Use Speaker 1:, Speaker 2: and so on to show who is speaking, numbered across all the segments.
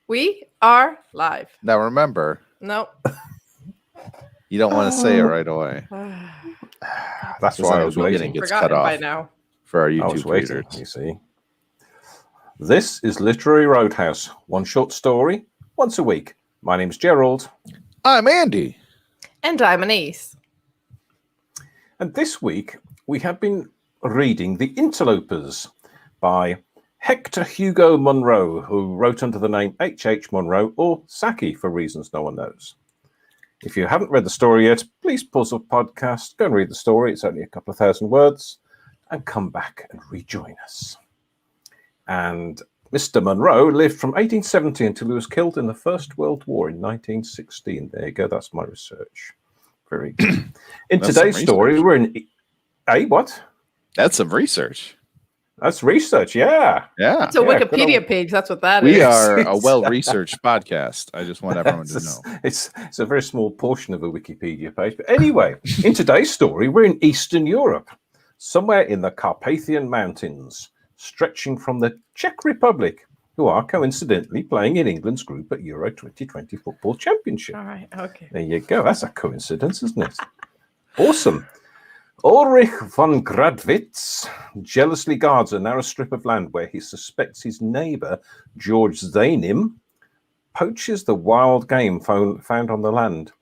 Speaker 1: We are live.
Speaker 2: Now remember,
Speaker 1: Nope.
Speaker 2: you don't want to say it right away.
Speaker 3: That's
Speaker 2: Because
Speaker 3: why
Speaker 2: then
Speaker 3: I
Speaker 2: the
Speaker 3: was
Speaker 2: beginning
Speaker 3: waiting.
Speaker 2: gets
Speaker 1: Forgotten
Speaker 2: cut
Speaker 1: by
Speaker 2: off
Speaker 1: now.
Speaker 2: for our
Speaker 3: I was
Speaker 2: YouTube
Speaker 3: waiting,
Speaker 2: readers.
Speaker 3: you see. This is Literary Roadhouse. One short story, once a week. My name's Gerald.
Speaker 2: I'm Andy.
Speaker 1: And I'm Anise.
Speaker 3: And this week, we have been reading The Interlopers by Hector Hugo Munro, who wrote under the name H.H. Munro, or Saki for reasons no one knows. If you haven't read the story yet, please pause the podcast, go and read the story. It's only a couple of thousand words, and come back and rejoin us. And Mr. Munro lived from 1870 until he was killed in the First World War in 1916. There you go. That's my research. Very good. In today's story, we're in... Hey, what?
Speaker 2: That's some research.
Speaker 3: That's research, yeah.
Speaker 2: Yeah.
Speaker 1: It's a Wikipedia page. That's what that is.
Speaker 2: We are a well-researched podcast. I just want everyone to know.
Speaker 3: It's a very small portion of a Wikipedia page. But anyway, in today's story, we're in Eastern Europe, somewhere in the Carpathian Mountains, stretching from the Czech Republic, who are coincidentally playing in England's group at Euro 2020 Football Championship.
Speaker 1: All right, okay.
Speaker 3: There you go. That's a coincidence, isn't it? Awesome. Ulrich von Gradwitz jealously guards a narrow strip of land where he suspects his neighbour, George Zanim, poaches the wild game found on the land.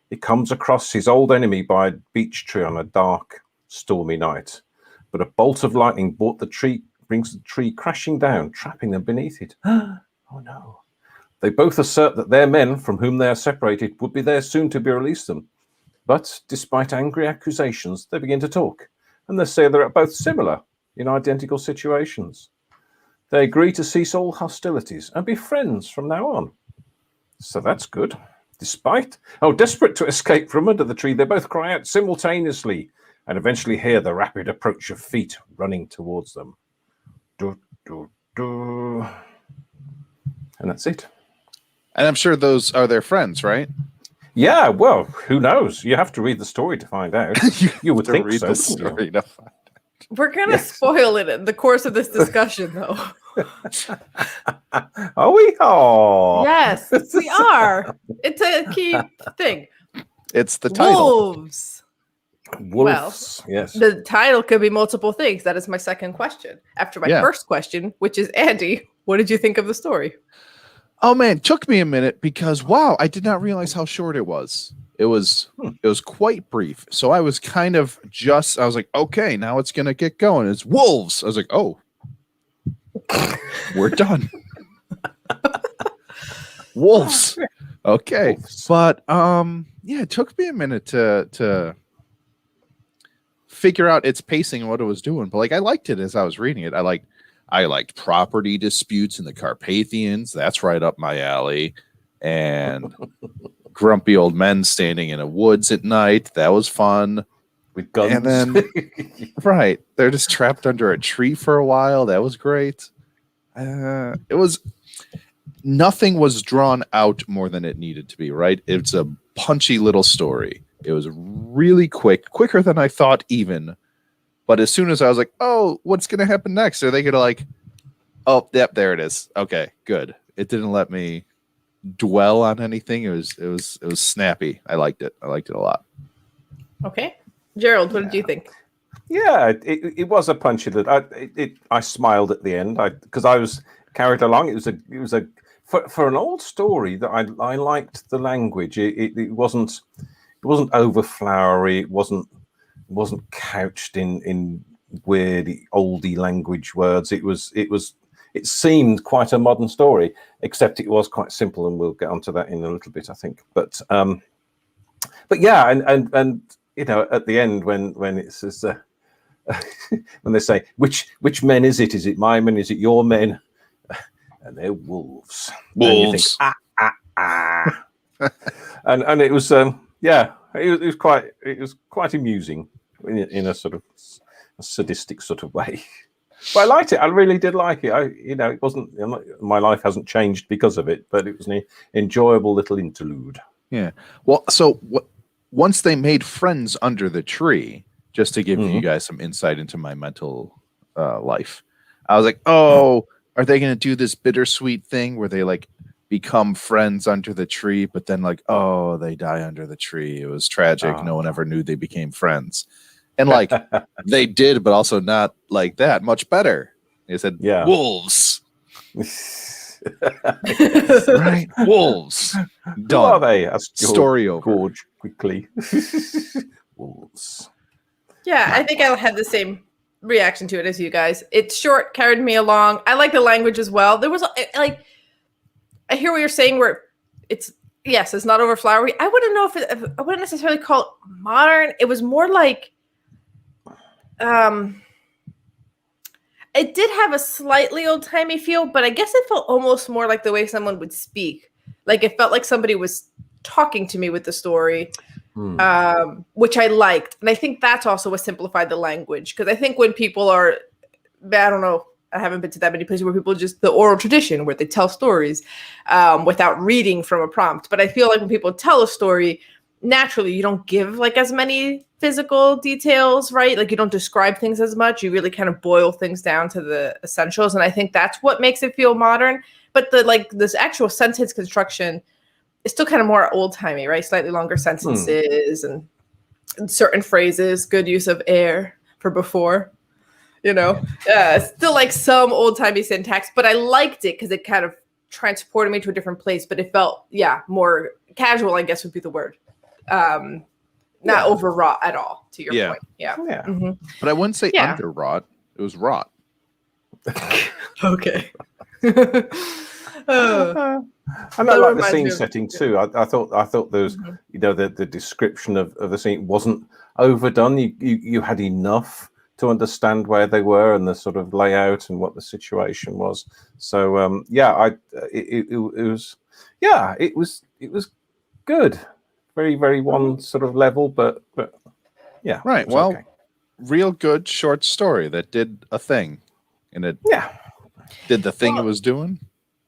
Speaker 3: He comes across his old enemy by a beech tree on a dark, stormy night. But a bolt of lightning brings the tree crashing down, trapping them beneath it. Oh no. They both assert that their men, from whom they are separated, would be there soon to be released them. But despite angry accusations, they begin to talk, and they say they're both similar in identical situations. They agree to cease all hostilities and be friends from now on. So that's good. Desperate to escape from under the tree, they both cry out simultaneously and eventually hear the rapid approach of feet running towards them. Do, do, do. And that's it.
Speaker 2: And I'm sure those are their friends, right?
Speaker 3: Yeah, well, who knows? You have to read the story to find out. You would think so.
Speaker 2: The story to find out.
Speaker 1: We're going to spoil it in the course of this discussion, though.
Speaker 3: Are we? Oh.
Speaker 1: Yes, we are. It's a key thing.
Speaker 2: It's the title.
Speaker 1: Wolves.
Speaker 3: Wolves, yes.
Speaker 1: The title could be multiple things. That is my second question. After my first question, which is, Andy, what did you think of the story?
Speaker 2: Oh man, it took me a minute because wow, I did not realize how short it was. It was quite brief. So I was kind of I was like, okay, now it's gonna get going. It's wolves. I was like, oh, we're done. Wolves. Okay.
Speaker 3: Wolves.
Speaker 2: But it took me a minute to figure out its pacing and what it was doing. But like I liked it as I was reading it. I liked property disputes in the Carpathians. That's right up my alley. And grumpy old men standing in a woods at night. That was fun.
Speaker 3: With guns.
Speaker 2: And then, right, they're just trapped under a tree for a while. That was great. Nothing was drawn out more than it needed to be, right? It's a punchy little story. It was really quicker than I thought even. But as soon as I was like, oh, what's going to happen next? Are they going to like, oh, yep, there it is. Okay, good. It didn't let me dwell on anything. It was snappy. I liked it. I liked it a lot.
Speaker 1: Okay. Gerald, what did you think?
Speaker 3: Yeah, it was a punchy little. I smiled at the end because I was carried along. It was a for an old story that I liked the language. It wasn't over flowery. It wasn't couched in weird oldie language words. It seemed quite a modern story, except it was quite simple, and we'll get onto that in a little bit, I think. But yeah, and you know, at the end when it says when they say which men is it? Is it my men? Is it your men? And they're wolves.
Speaker 2: Wolves.
Speaker 3: And you think, and it was it was quite amusing in a sort of a sadistic sort of way. But I liked it. I really did like it. It wasn't. My life hasn't changed because of it, but it was an enjoyable little interlude.
Speaker 2: Yeah. Well, so once they made friends under the tree, just to give you guys some insight into my mental life, I was like, oh, are they going to do this bittersweet thing where they like become friends under the tree, but then like, oh, they die under the tree. It was tragic. No one ever knew they became friends. And like they did, but also not like that. Much better. They said wolves. Right? Wolves. Done.
Speaker 3: Who are they?
Speaker 2: Story over.
Speaker 3: Gorge quickly. Wolves.
Speaker 1: Yeah, I think I'll have the same reaction to it as you guys. It's short, carried me along. I like the language as well. There was like, I hear what you're saying where it's not over flowery. I wouldn't know if I wouldn't necessarily call it modern. It was more like, it did have a slightly old-timey feel, but I guess it felt almost more like the way someone would speak. Like it felt like somebody was talking to me with the story, which I liked. And I think that's also what simplified the language. Because I think when people are, I don't know, I haven't been to that many places where people just, the oral tradition where they tell stories without reading from a prompt. But I feel like when people tell a story, naturally you don't give like as many physical details, right? Like you don't describe things as much. You really kind of boil things down to the essentials. And I think that's what makes it feel modern. But this actual sentence construction is still kind of more old-timey, right? Slightly longer sentences and certain phrases, good use of air for before. Still like some old-timey syntax, but I liked it because it kind of transported me to a different place, but it felt, more casual, I guess would be the word. Not overwrought at all, to your point. Yeah. Mm-hmm.
Speaker 2: But I wouldn't say underwrought. It was wrought.
Speaker 1: Okay.
Speaker 3: And I like the scene setting too. I thought there was, the description of the scene wasn't overdone. You had enough to understand where they were and the sort of layout and what the situation was. So it was good. Very, very one sort of level, but yeah.
Speaker 2: Right. Well, real good short story that did a thing, and it did the thing it was doing.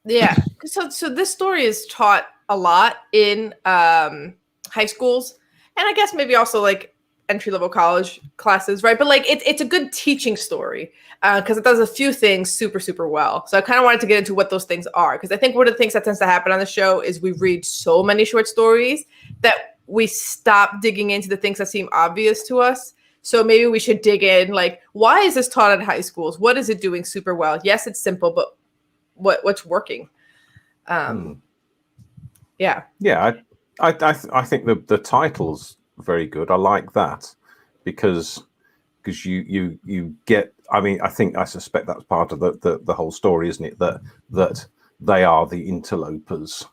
Speaker 1: Yeah. So this story is taught a lot in high schools, and I guess maybe also like entry-level college classes, right? But like it's a good teaching story because it does a few things super, super well. So I kind of wanted to get into what those things are, because I think one of the things that tends to happen on the show is we read so many short stories that we stop digging into the things that seem obvious to us. So maybe we should dig in, like, why is this taught at high schools? What is it doing super well? Yes, it's simple, but what's working?
Speaker 3: Yeah, I think the title's very good. I like that because you get. I mean, I suspect that's part of the whole story, isn't it? That they are the interlopers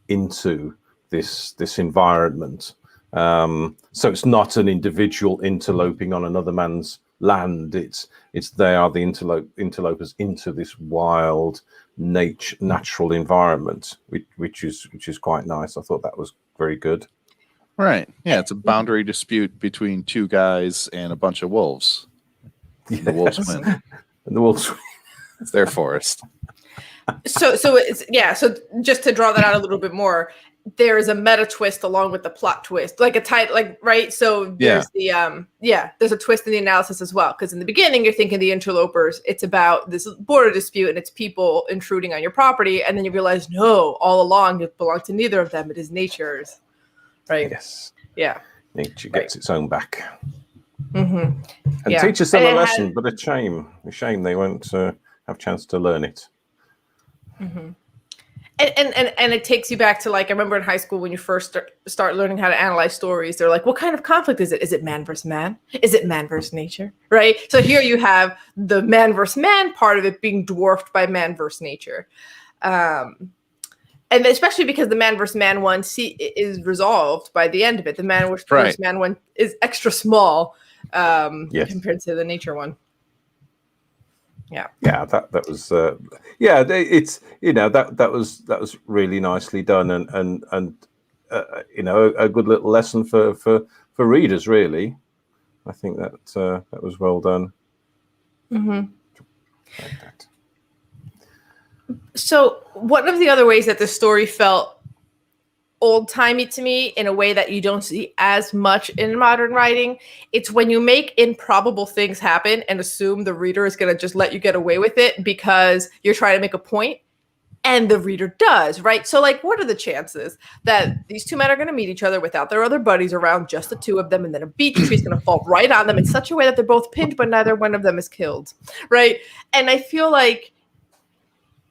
Speaker 3: into this environment. So it's not an individual interloping on another man's land. It's they are the interlopers into this wild natural environment, which is quite nice. I thought that was very good.
Speaker 2: Right. Yeah, it's a boundary dispute between two guys and a bunch of wolves. And the wolves win.
Speaker 3: And the wolves win.
Speaker 2: It's their forest.
Speaker 1: So it's so just to draw that out a little bit more, there is a meta twist along with the plot twist, like a title, like, right? So there's there's a twist in the analysis as well, because in the beginning you're thinking the interlopers, it's about this border dispute and it's people intruding on your property, and then you realize no, all along it belonged to neither of them. It is nature's, right?
Speaker 3: Yes.
Speaker 1: Yeah.
Speaker 3: Nature gets its own back.
Speaker 1: Mm-hmm.
Speaker 3: And teaches them a lesson, but a shame they won't have a chance to learn it.
Speaker 1: Mm-hmm. And it takes you back to, like, I remember in high school when you first start learning how to analyze stories, they're like, what kind of conflict is it? Is it man versus man? Is it man versus nature? Right? So here you have the man versus man part of it being dwarfed by man versus nature. And especially because the man versus man one is resolved by the end of it. The man versus man one is extra small compared to the nature one. Yeah,
Speaker 3: that was it's that was really nicely done and a good little lesson for readers, really. I think that was well done.
Speaker 1: Mm-hmm. Like that. So one of the other ways that the story felt old-timey to me in a way that you don't see as much in modern writing, it's when you make improbable things happen and assume the reader is going to just let you get away with it because you're trying to make a point, And the reader does, right? So, like, what are the chances that these two men are going to meet each other without their other buddies around, just the two of them, and then a beech tree is going to fall right on them in such a way that they're both pinned, but neither one of them is killed, right? And I feel like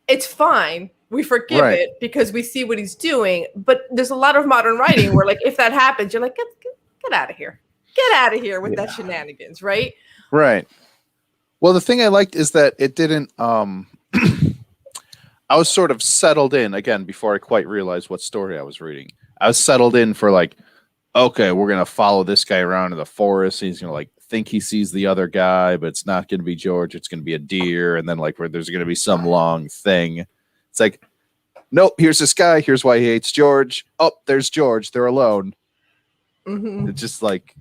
Speaker 1: it's fine. We forgive it because we see what he's doing. But there's a lot of modern writing where, like, if that happens, you're like, get out of here. Get out of here with that shenanigans, right?
Speaker 2: Right. Well, the thing I liked is that it didn't... I was sort of settled in, again, before I quite realized what story I was reading. I was settled in for, like, okay, we're going to follow this guy around in the forest. He's going to, like, think he sees the other guy, but it's not going to be George. It's going to be a deer. And then, like, where there's going to be some long thing. It's like, nope, here's this guy. Here's why he hates George. Oh, there's George. They're alone. Mm-hmm. It's just like...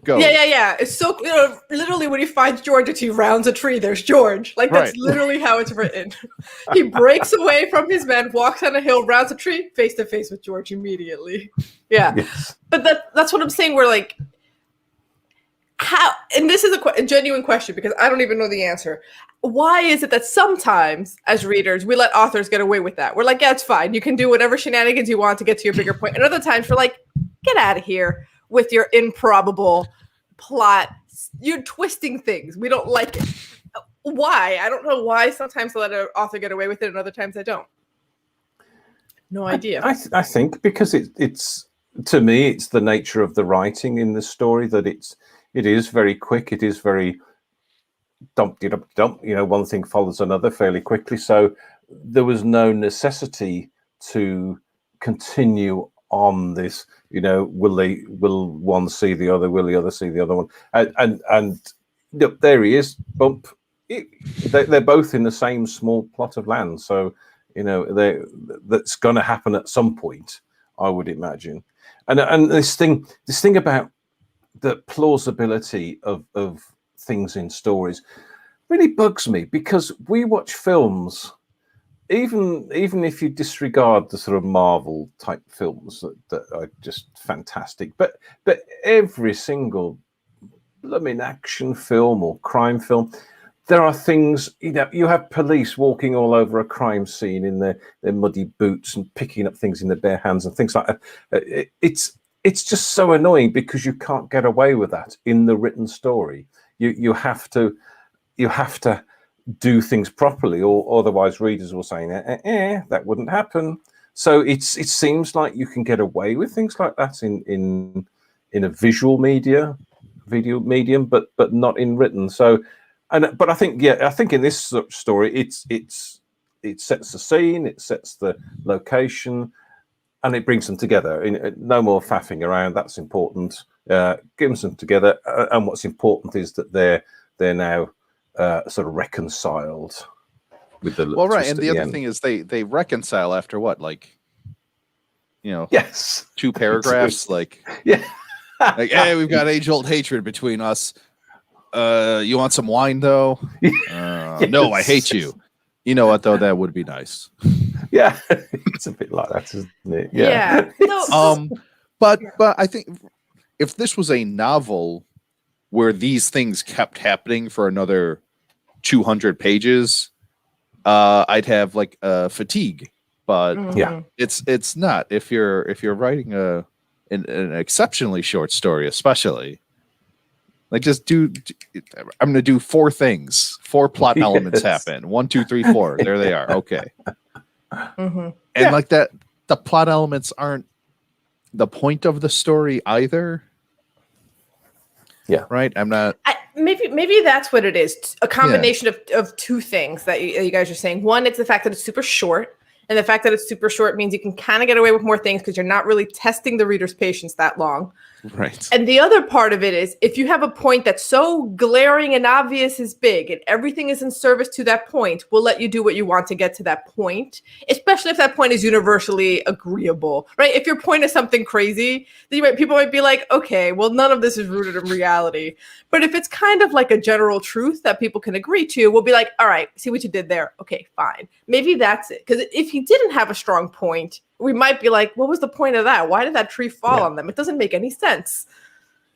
Speaker 2: Go.
Speaker 1: Yeah. It's so, literally when he finds George and he rounds a tree, there's George. Like, that's literally how it's written. He breaks away from his men, walks on a hill, rounds a tree, face to face with George immediately. Yeah. Yes. But that's what I'm saying. We're like, how, and this is a genuine question because I don't even know the answer. Why is it that sometimes as readers, we let authors get away with that? We're like, yeah, it's fine. You can do whatever shenanigans you want to get to your bigger point. And other times we're like, get out of here with your improbable plot. You're twisting things. We don't like it. Why? I don't know why. Sometimes I let an author get away with it and other times I don't. No idea.
Speaker 3: I think because it's to me, it's the nature of the writing in this story that it is very quick. It is very dump. One thing follows another fairly quickly. So there was no necessity to continue on this. Will one see the other? Will the other see the other one? And there he is. Bump. They're both in the same small plot of land. So that's going to happen at some point, I would imagine. And this thing about the plausibility of things in stories really bugs me because we watch films. Even if you disregard the sort of Marvel type films that are just fantastic, but every single action film or crime film, there are things, you have police walking all over a crime scene in their muddy boots and picking up things in their bare hands and things like that. It's just so annoying because you can't get away with that in the written story. You have to do things properly, or otherwise readers will say, that wouldn't happen. So it seems like you can get away with things like that in a visual video medium, but not in written. So, but I think in this story, it sets the scene, it sets the location, and it brings them together. No more faffing around. That's important. Gives them together, and what's important is that they're now sort of reconciled with the
Speaker 2: and the other thing is they reconcile after what,
Speaker 3: yes,
Speaker 2: 2 paragraphs, like hey, we've got age-old hatred between us. You want some wine though? Yes. No, I hate you. You know what though? That would be nice.
Speaker 3: Yeah, it's a bit like that, isn't it?
Speaker 1: Yeah.
Speaker 2: But I think if this was a novel where these things kept happening for another 200 pages, I'd have like fatigue. But it's not. If you're writing an exceptionally short story, especially, like just I'm going to do 4 things, 4 plot elements happen. 1, 2, 3, 4. There they are. Okay. And like that, the plot elements aren't the point of the story either.
Speaker 3: Yeah.
Speaker 2: Right. I'm not.
Speaker 1: Maybe that's what it is. A combination of 2 things that you guys are saying. One, it's the fact that it's super short. And the fact that it's super short means you can kind of get away with more things because you're not really testing the reader's patience that long.
Speaker 2: Right.
Speaker 1: And the other part of it is if you have a point that's so glaring and obvious is big and everything is in service to that point, we'll let you do what you want to get to that point, especially if that point is universally agreeable, right? If your point is something crazy, then people might be like, okay, well, none of this is rooted in reality. But if it's kind of like a general truth that people can agree to, we'll be like, all right, see what you did there. Okay, fine. Maybe that's it. Because if he didn't have a strong point, we might be like, what was the point of that? Why did that tree fall on them? It doesn't make any sense.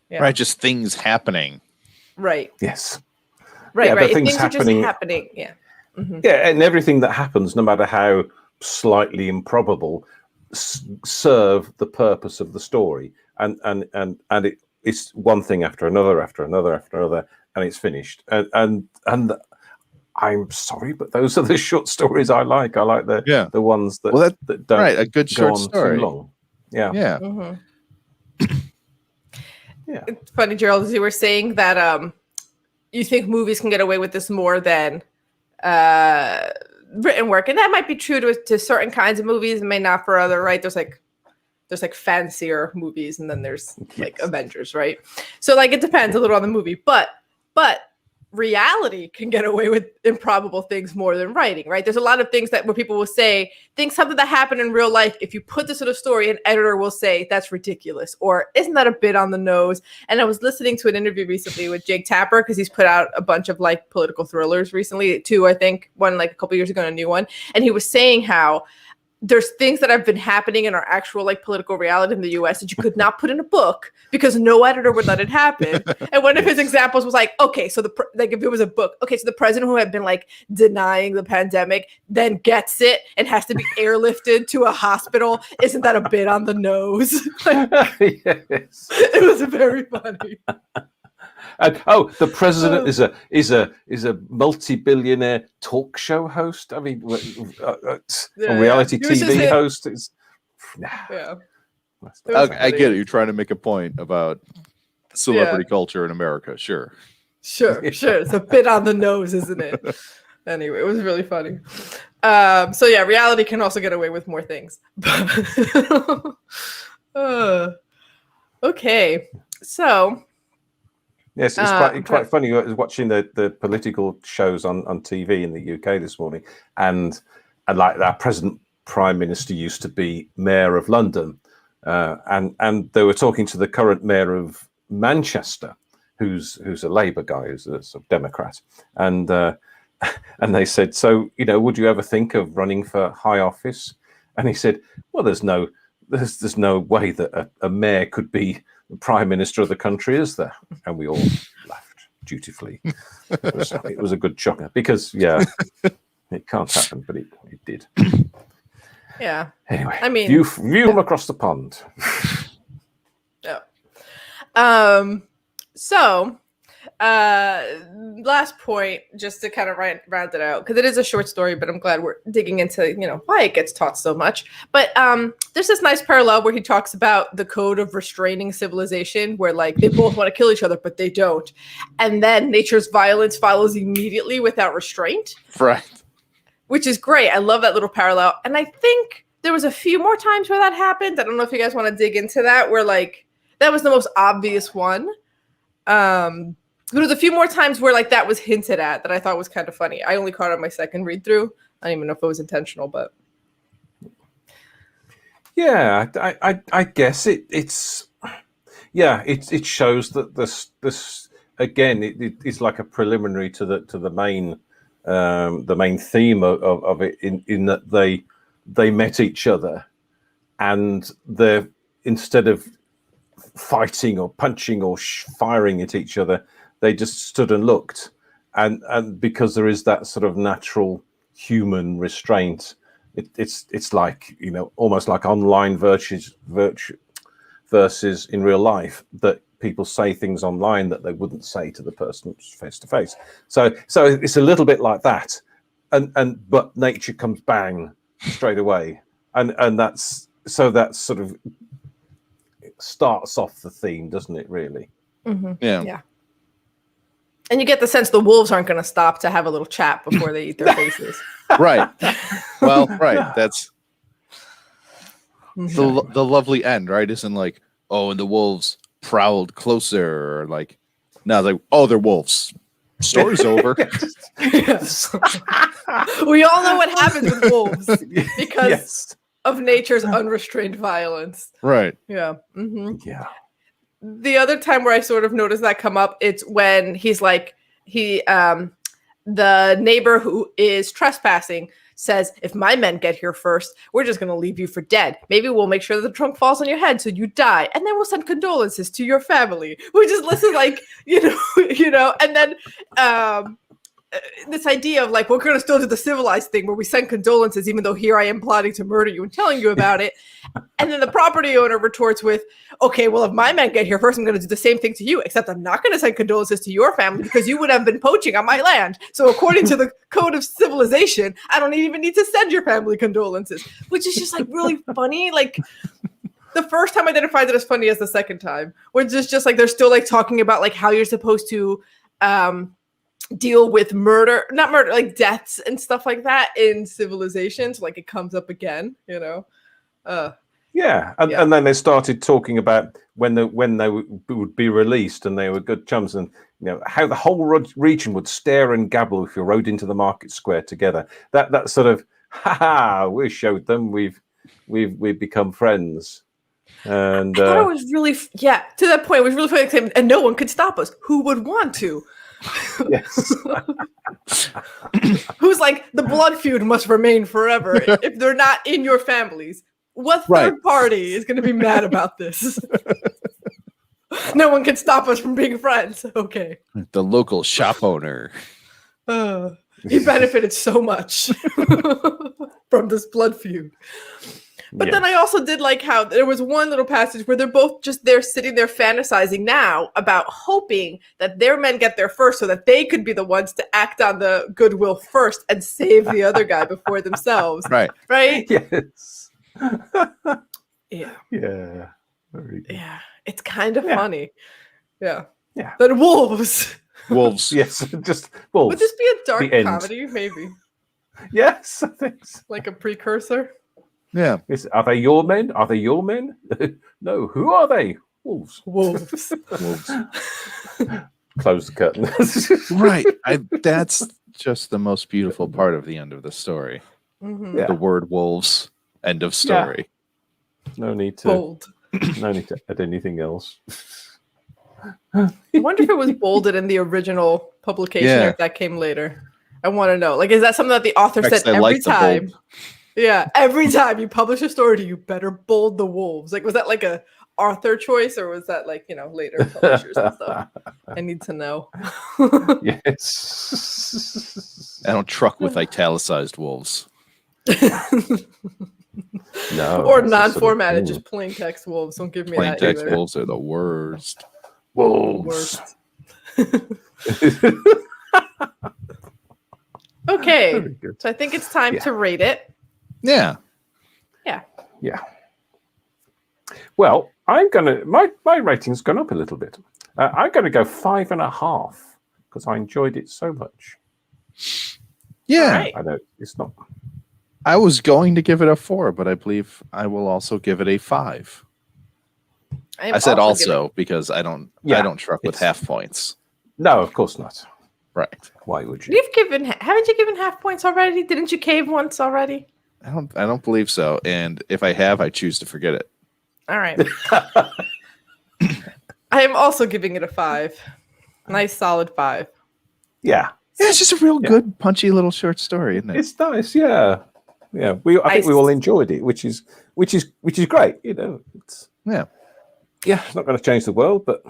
Speaker 1: Yeah.
Speaker 2: Right, just things happening.
Speaker 1: Right.
Speaker 3: Yes.
Speaker 1: Right,
Speaker 3: yeah,
Speaker 1: right.
Speaker 3: Things
Speaker 1: are just happening. Yeah.
Speaker 3: Yeah, and everything that happens, no matter how slightly improbable, serve the purpose of the story, and it's one thing after another, and it's finished. And I'm sorry, but those are the short stories I like. I like the ones that don't
Speaker 2: a good
Speaker 3: go
Speaker 2: short
Speaker 3: on
Speaker 2: story.
Speaker 3: too long. Yeah.
Speaker 1: Mm-hmm.
Speaker 3: Yeah.
Speaker 1: It's funny, Gerald, as you were saying that you think movies can get away with this more than written work, and that might be true to certain kinds of movies, and may not for other. Right? There's like fancier movies, and then there's like Avengers, right? So like it depends a little on the movie, but reality can get away with improbable things more than writing, right? There's a lot of things where people will say, think something that happened in real life, if you put this in a story, an editor will say, that's ridiculous, or isn't that a bit on the nose? And I was listening to an interview recently with Jake Tapper, because he's put out a bunch of like political thrillers recently, 2, I think, one like a couple years ago and a new one. And he was saying how there's things that have been happening in our actual like political reality in the US that you could not put in a book because no editor would let it happen. And one of his examples was like, okay, so like if it was a book, okay, so the president who had been like denying the pandemic then gets it and has to be airlifted to a hospital. Isn't that a bit on the nose?
Speaker 3: Yes.
Speaker 1: It was very funny.
Speaker 3: And the president is a multi-billionaire talk show host. I mean, a reality TV host is.
Speaker 1: Yeah,
Speaker 2: I get it. You're trying to make a point about celebrity culture in America. Sure.
Speaker 1: It's a bit on the nose, isn't it? Anyway, it was really funny. So yeah, reality can also get away with more things. Okay, so.
Speaker 3: Yes, it's quite funny. I was watching the political shows on TV in the UK this morning, and like our present Prime Minister used to be Mayor of London, and they were talking to the current Mayor of Manchester, who's a Labour guy, who's a sort of Democrat, and they said, so would you ever think of running for high office? And he said, well, there's no way that a mayor could be the Prime Minister of the country, is there? And we all laughed dutifully. It was a good shocker because it can't happen, but it did.
Speaker 1: Yeah.
Speaker 3: Anyway,
Speaker 1: I mean,
Speaker 3: view from across the pond.
Speaker 1: Yeah. So, last point, just to kind of round it out, because it is a short story, but I'm glad we're digging into why it gets taught so much. But there's this nice parallel where he talks about the code of restraining civilization, where like they both want to kill each other, but they don't, and then nature's violence follows immediately without restraint.
Speaker 2: Right.
Speaker 1: Which is great. I love that little parallel, and I think there was a few more times where that happened. I don't know if you guys want to dig into that, where like that was the most obvious one. There was a few more times where like that was hinted at that I thought was kind of funny. I only caught it on my second read through. I don't even know if it was intentional, but
Speaker 3: yeah, I guess it shows that this again it is like a preliminary to the main theme of it in that they met each other, and they're, instead of fighting or punching or firing at each other, they just stood and looked, and because there is that sort of natural human restraint, it's like almost like online versus in real life, that people say things online that they wouldn't say to the person face to face. So it's a little bit like that, but nature comes bang straight away, and that's sort of starts off the theme, doesn't it? Really?
Speaker 1: Mm-hmm.
Speaker 2: Yeah.
Speaker 1: And you get the sense the wolves aren't going to stop to have a little chat before they eat their faces.
Speaker 2: Right. Well, right. That's the lovely end, right? Isn't like, oh, and the wolves prowled closer, or like, no, like, oh, they're wolves. Story's over.
Speaker 1: Yes. We all know what happens with wolves because of nature's unrestrained violence.
Speaker 2: Right.
Speaker 1: Yeah. Mm-hmm.
Speaker 3: Yeah.
Speaker 1: The other time where I sort of noticed that come up, it's when he's like, the neighbor who is trespassing says, if my men get here first, we're just going to leave you for dead. Maybe we'll make sure that the trunk falls on your head so you die. And then we'll send condolences to your family. We just listen like, and then this idea of like, we're going to still do the civilized thing where we send condolences, even though here I am plotting to murder you and telling you about it. And then the property owner retorts with, okay, well, if my men get here first, I'm going to do the same thing to you, except I'm not going to send condolences to your family because you would have been poaching on my land. So according to the code of civilization, I don't even need to send your family condolences, which is just like really funny. Like, the first time I didn't find it as funny as the second time, which is just like they're still like talking about like how you're supposed to deal with not murder, like deaths and stuff like that in civilization. So like it comes up again, you know.
Speaker 3: And then they started talking about when they would be released, and they were good chums, and you know how the whole region would stare and gabble if you rode into the market square together. That sort of we showed them we've become friends. And
Speaker 1: I thought it was really, to that point, it was really funny. And no one could stop us. Who would want to?
Speaker 3: Yes.
Speaker 1: Who's like, the blood feud must remain forever if they're not in your families. What third party is going to be mad about this? No one can stop us from being friends. Okay.
Speaker 2: The local shop owner.
Speaker 1: He benefited so much from this blood feud. But then I also did like how there was one little passage where they're both just there sitting there fantasizing now about hoping that their men get there first so that they could be the ones to act on the goodwill first and save the other guy before themselves.
Speaker 2: Right.
Speaker 1: Right?
Speaker 3: Yes.
Speaker 1: Yeah.
Speaker 3: Yeah. Very good.
Speaker 1: Yeah. It's kind of funny. Yeah.
Speaker 3: Yeah.
Speaker 1: Then wolves.
Speaker 2: Wolves.
Speaker 3: Yes. Just wolves.
Speaker 1: Would this be a dark
Speaker 3: The end.
Speaker 1: comedy? Maybe.
Speaker 3: Yes, I think so.
Speaker 1: Like a precursor?
Speaker 2: Yeah.
Speaker 3: Are they your men? Are they your men? No. Who are they? Wolves.
Speaker 1: Wolves.
Speaker 2: Wolves.
Speaker 3: Close the curtain.
Speaker 2: Right. That's just the most beautiful part of the end of the story.
Speaker 1: Mm-hmm.
Speaker 3: Yeah.
Speaker 2: The word wolves. End of story.
Speaker 3: No need to.
Speaker 1: Bold.
Speaker 3: No need to add anything else.
Speaker 1: I wonder if it was bolded in the original publication or if that came later. I want to know. Like, is that something that the author said every time? Yeah, every time you publish a story, you better bold the wolves. Like, was that like a author choice, or was that like, you know, later publishers and stuff? I need to know.
Speaker 3: Yes.
Speaker 2: I don't truck with italicized wolves.
Speaker 3: No.
Speaker 1: Or non-formatted, just plain text wolves. Don't give me
Speaker 2: Plain
Speaker 1: that
Speaker 2: text
Speaker 1: either.
Speaker 2: wolves are the worst.
Speaker 3: Wolves.
Speaker 1: Okay,
Speaker 3: Very good.
Speaker 1: so I think it's time to rate it.
Speaker 2: Yeah.
Speaker 3: Yeah. Well, I'm gonna my rating's gone up a little bit. I'm gonna go 5.5 because I enjoyed it so much.
Speaker 2: Yeah.
Speaker 1: Right.
Speaker 3: I know it's not.
Speaker 2: I was going to give it a 4, but I believe I will also give it a 5. I said also because I don't truck with half points.
Speaker 3: No, of course not.
Speaker 2: Right.
Speaker 3: Why would you?
Speaker 1: Haven't you given half points already? Didn't you cave once already?
Speaker 2: I don't believe so. And if I have, I choose to forget it.
Speaker 1: All right. I am also giving it a 5. Nice solid 5.
Speaker 3: Yeah.
Speaker 2: Yeah, it's just a real good, punchy little short story, isn't it?
Speaker 3: It's nice, yeah. Yeah. I think we all enjoyed it, which is great. You know, it's it's not going to change the world, but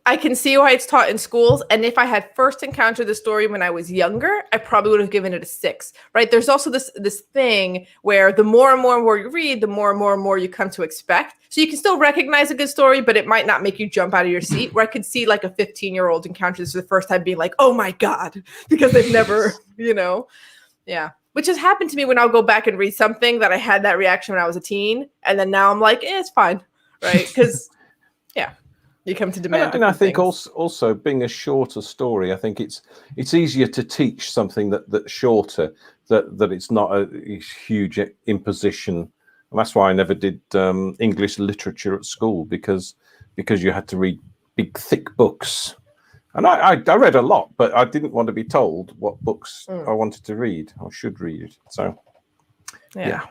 Speaker 1: I can see why it's taught in schools. And if I had first encountered the story when I was younger, I probably would have given it a 6, right? There's also this thing where the more and more you read, the more and more you come to expect. So you can still recognize a good story, but it might not make you jump out of your seat. Where I could see like a 15-year-old encounter this for the first time being like, oh my God, because they've never, which has happened to me when I'll go back and read something that I had that reaction when I was a teen. And then now I'm like, it's fine, right? Because, you come to demand.
Speaker 3: And I think also being a shorter story, I think it's easier to teach something that's shorter, that it's not a huge imposition. And that's why I never did English literature at school because you had to read big, thick books. And I read a lot, but I didn't want to be told what books I wanted to read or should read. So, yeah.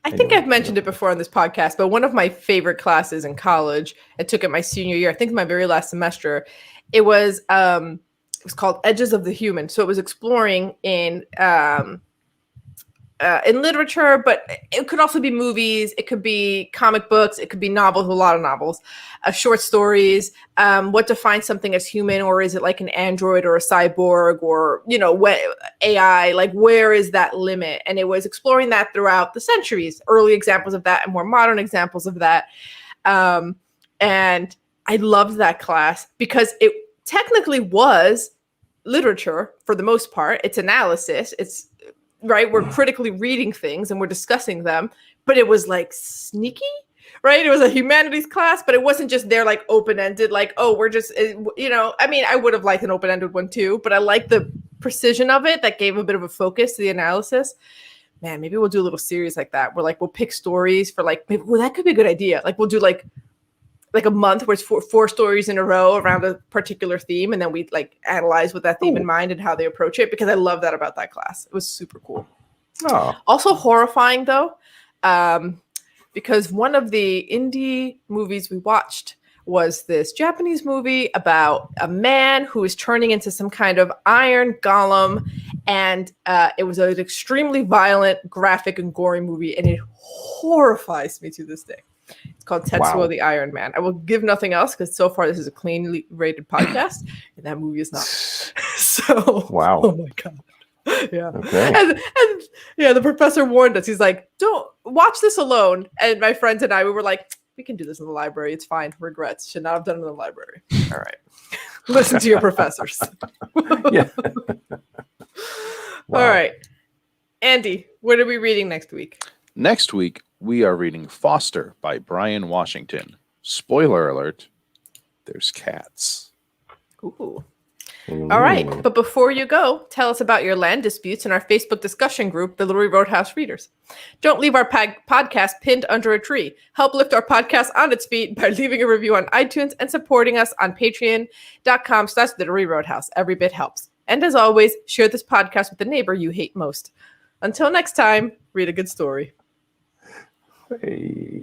Speaker 1: I think I've mentioned it before on this podcast, but one of my favorite classes in college, I took it my senior year, I think my very last semester, it was called Edges of the Human. So it was exploring in in literature, but it could also be movies. It could be comic books. It could be novels, a lot of novels, short stories. What defines something as human, or is it like an android or a cyborg, or AI? Like, where is that limit? And it was exploring that throughout the centuries. Early examples of that, and more modern examples of that. And I loved that class because it technically was literature for the most part. It's analysis. It's right. We're critically reading things and we're discussing them, but it was like sneaky, right? It was a humanities class, but it wasn't just there like open-ended, like, oh, we're just, I mean, I would have liked an open-ended one too, but I like the precision of it that gave a bit of a focus to the analysis. Man, maybe we'll do a little series like that where like we'll pick stories for like, maybe, well, that could be a good idea. Like we'll do like a month where it's four stories in a row around a particular theme. And then we like analyze with that theme in mind and how they approach it, because I love that about that class. It was super cool.
Speaker 3: Oh.
Speaker 1: Also horrifying though, because one of the indie movies we watched was this Japanese movie about a man who is turning into some kind of iron golem. And it was an extremely violent, graphic, and gory movie. And it horrifies me to this day. It's called Tetsuo the Iron Man. I will give nothing else because so far this is a cleanly rated podcast, and that movie is not. So,
Speaker 3: wow.
Speaker 1: Oh my god. Yeah.
Speaker 3: Okay.
Speaker 1: And yeah, the professor warned us. He's like, don't watch this alone. And my friends and I, we were like, we can do this in the library. It's fine. Regrets. Should not have done it in the library. All right. Listen to your professors.
Speaker 3: Yeah.
Speaker 1: Wow. All right. Andy, what are we reading next week?
Speaker 2: Next week, we are reading Foster by Brian Washington. Spoiler alert, there's cats.
Speaker 1: Ooh. All right. But before you go, tell us about your land disputes in our Facebook discussion group, the Little Roadhouse Readers. Don't leave our podcast pinned under a tree. Help lift our podcast on its feet by leaving a review on iTunes and supporting us on patreon.com/Literary Roadhouse. Every bit helps. And as always, share this podcast with the neighbor you hate most. Until next time, read a good story.
Speaker 3: Hey.